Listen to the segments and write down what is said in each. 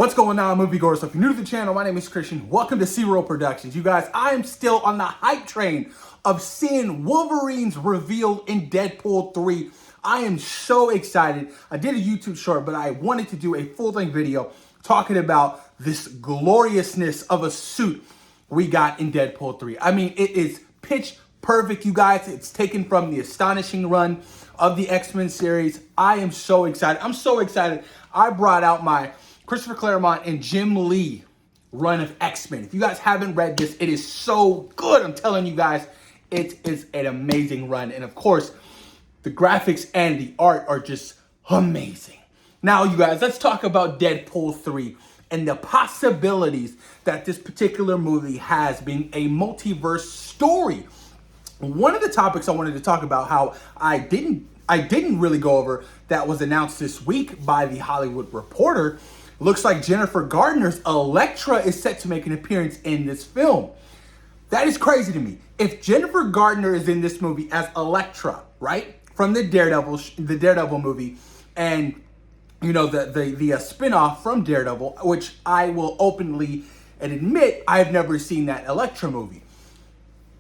What's going on, moviegoers? So if you're new to the channel, my name is Christian. Welcome to SeaWorld Productions. You guys, I am still on the hype train of seeing Wolverine's reveal in Deadpool 3. I am so excited. I did a YouTube short, but I wanted to do a full-length video talking about this gloriousness of a suit we got in Deadpool 3. I mean, it is pitch perfect, you guys. It's taken from the astonishing run of the X-Men series. I am so excited. I'm so excited. I brought out my Christopher Claremont and Jim Lee run of X-Men. If you guys haven't read this, it is so good. I'm telling you guys, it is an amazing run. And of course, the graphics and the art are just amazing. Now, you guys, let's talk about Deadpool 3 and the possibilities that this particular movie has being a multiverse story. One of the topics I wanted to talk about, how I didn't really go over, that was announced this week by The Hollywood Reporter. Looks like Jennifer Garner's Elektra is set to make an appearance in this film. That is crazy to me. If Jennifer Garner is in this movie as Elektra, right, from the Daredevil movie, and you know the spin-off from Daredevil, which I will openly admit I've never seen that Elektra movie.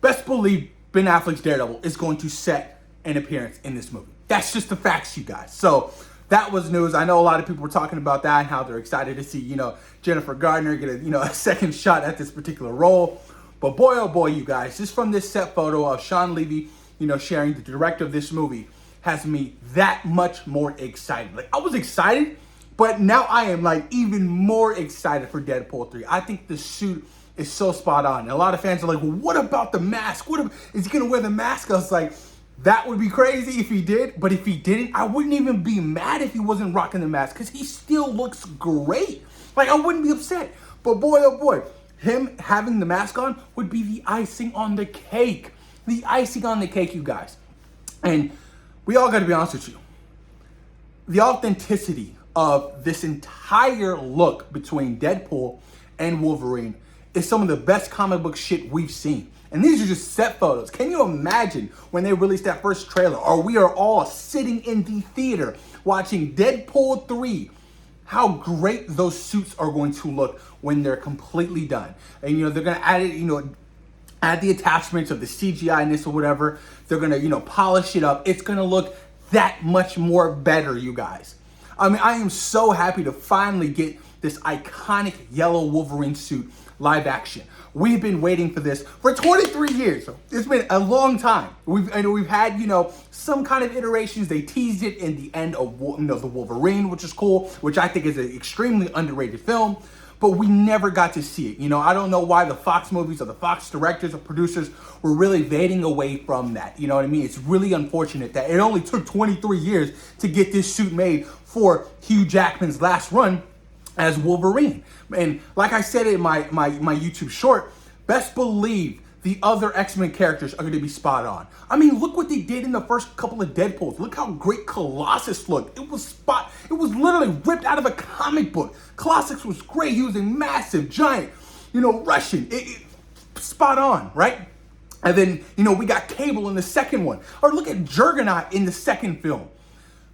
Best believe Ben Affleck's Daredevil is going to set an appearance in this movie. That's just the facts, you guys. So that was news. I know a lot of people were talking about that and how they're excited to see, Jennifer Garner get a second shot at this particular role. But boy, oh boy, you guys, just from this set photo of Sean Levy, sharing the director of this movie, has me that much more excited. Like, I was excited, but now I am even more excited for Deadpool 3. I think the suit is so spot on. And a lot of fans are like, well, what about the mask? Is he gonna wear the mask? I was like, that would be crazy if he did, but if he didn't, I wouldn't even be mad if he wasn't rocking the mask, because he still looks great. I wouldn't be upset. But boy, oh boy, him having the mask on would be the icing on the cake. The icing on the cake, you guys. And we all gotta be honest with you. The authenticity of this entire look between Deadpool and Wolverine is some of the best comic book shit we've seen. And these are just set photos. Can you imagine when they released that first trailer, or we are all sitting in the theater watching Deadpool 3, how great those suits are going to look when they're completely done. And, they're going to add it, add the attachments of the CGI-ness or whatever. They're going to, polish it up. It's going to look that much more better, you guys. I mean, I am so happy to finally get this iconic yellow Wolverine suit live action. We've been waiting for this for 23 years. It's been a long time. We've had, some kind of iterations. They teased it in the end of, the Wolverine, which is cool, which I think is an extremely underrated film, but we never got to see it. I don't know why the Fox movies or the Fox directors or producers were really fading away from that. You know what I mean? It's really unfortunate that it only took 23 years to get this suit made for Hugh Jackman's last run as Wolverine. And like I said in my YouTube short, best believe the other X-Men characters are going to be spot on. I mean, look what they did in the first couple of Deadpools. Look how great Colossus looked. It was literally ripped out of a comic book. Colossus was great. He was a massive, giant, Russian. Spot on, right? And then, we got Cable in the second one. Or look at Juggernaut in the second film.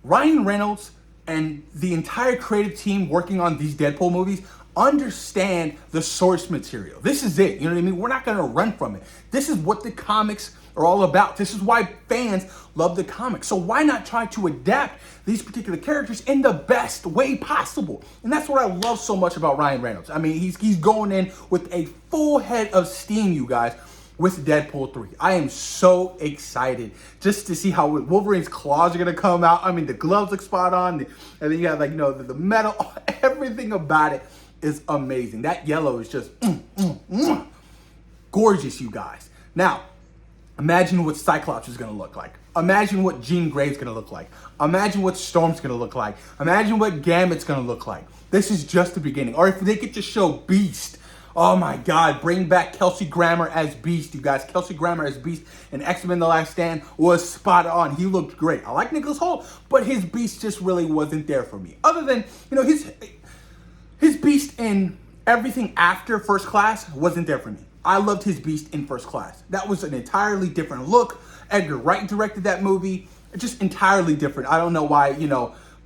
Ryan Reynolds and the entire creative team working on these Deadpool movies understand the source material. This is it. You know what I mean? We're not going to run from it. This is what the comics are all about. This is why fans love the comics. So why not try to adapt these particular characters in the best way possible? And that's what I love so much about Ryan Reynolds. I mean, he's going in with a full head of steam, you guys, with Deadpool 3. I am so excited just to see how Wolverine's claws are going to come out. I mean, the gloves look spot on. And then you have, the metal. Everything about it is amazing. That yellow is just gorgeous, you guys. Now, imagine what Cyclops is going to look like. Imagine what Jean Grey's going to look like. Imagine what Storm's going to look like. Imagine what Gambit's going to look like. This is just the beginning. Or if they could just show Beast. Oh my God, bring back Kelsey Grammer as Beast, you guys. Kelsey Grammer as Beast in X-Men The Last Stand was spot on. He looked great. I like Nicholas Hoult, but his Beast just really wasn't there for me. Other than, his Beast in everything after First Class wasn't there for me. I loved his Beast in First Class. That was an entirely different look. Edgar Wright directed that movie. Just entirely different. I don't know why,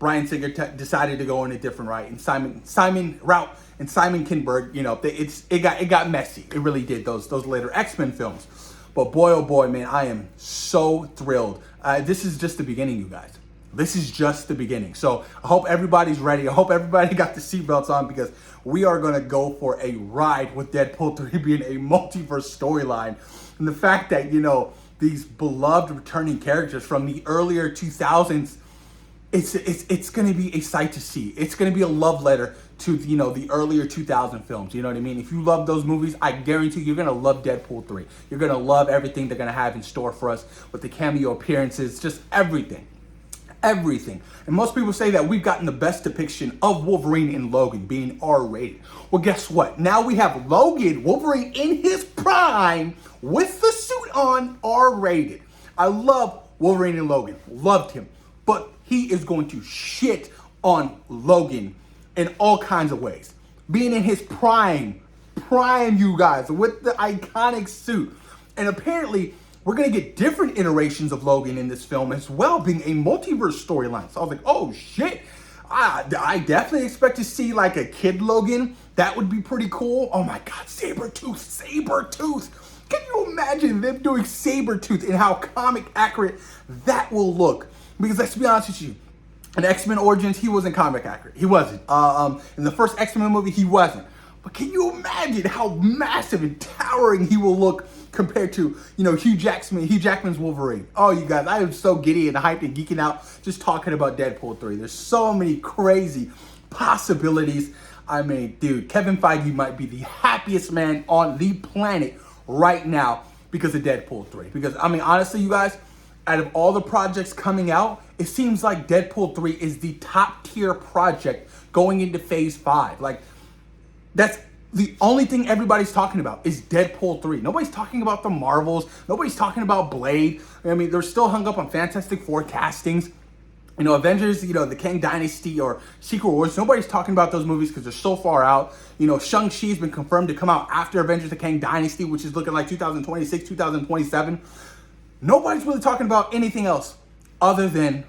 Bryan Singer decided to go in a different route, and Simon Kinberg, you know, it got messy. It really did, those later X-Men films. But boy, oh boy, man, I am so thrilled. This is just the beginning, you guys. This is just the beginning. So I hope everybody's ready. I hope everybody got the seatbelts on, because we are going to go for a ride with Deadpool 3 being a multiverse storyline. And the fact that, you know, these beloved returning characters from the earlier 2000s, it's going to be a sight to see. It's going to be a love letter to, you know, the earlier 2000 films. You know what I mean? If you love those movies, I guarantee you're going to love Deadpool 3. You're going to love everything they're going to have in store for us with the cameo appearances, just everything. Everything. And most people say that we've gotten the best depiction of Wolverine in Logan, being R-rated. Well, guess what? Now we have Logan, Wolverine in his prime, with the suit on, R-rated. I love Wolverine in Logan. Loved him. But he is going to shit on Logan in all kinds of ways. Being in his prime, you guys, with the iconic suit. And apparently, we're going to get different iterations of Logan in this film as well, being a multiverse storyline. So I was like, oh shit. I definitely expect to see like a kid Logan. That would be pretty cool. Oh my God, Sabretooth. Can you imagine them doing Sabretooth and how comic accurate that will look? Because let's be honest with you, in X-Men Origins, he wasn't comic accurate. He wasn't. In the first X-Men movie, he wasn't. But can you imagine how massive and towering he will look compared to, you know, Hugh Jackman's Wolverine? Oh, you guys, I am so giddy and hyped and geeking out just talking about Deadpool 3. There's so many crazy possibilities. I mean, dude, Kevin Feige might be the happiest man on the planet right now because of Deadpool 3. Because, I mean, honestly, you guys, out of all the projects coming out, it seems like Deadpool 3 is the top tier project going into phase 5. Like, that's the only thing everybody's talking about is Deadpool 3. Nobody's talking about the Marvels. Nobody's talking about Blade. I mean, they're still hung up on Fantastic Four castings. You know, Avengers, you know, the Kang Dynasty or Secret Wars. Nobody's talking about those movies because they're so far out. You know, Shang-Chi's been confirmed to come out after Avengers, the Kang Dynasty, which is looking like 2026, 2027. Nobody's really talking about anything else other than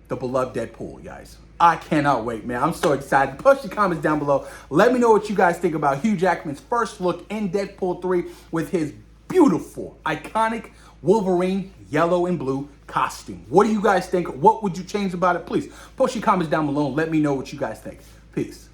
the beloved Deadpool, guys. I cannot wait, man. I'm so excited. Post your comments down below. Let me know what you guys think about Hugh Jackman's first look in Deadpool 3 with his beautiful, iconic Wolverine yellow and blue costume. What do you guys think? What would you change about it? Please post your comments down below and let me know what you guys think. Peace.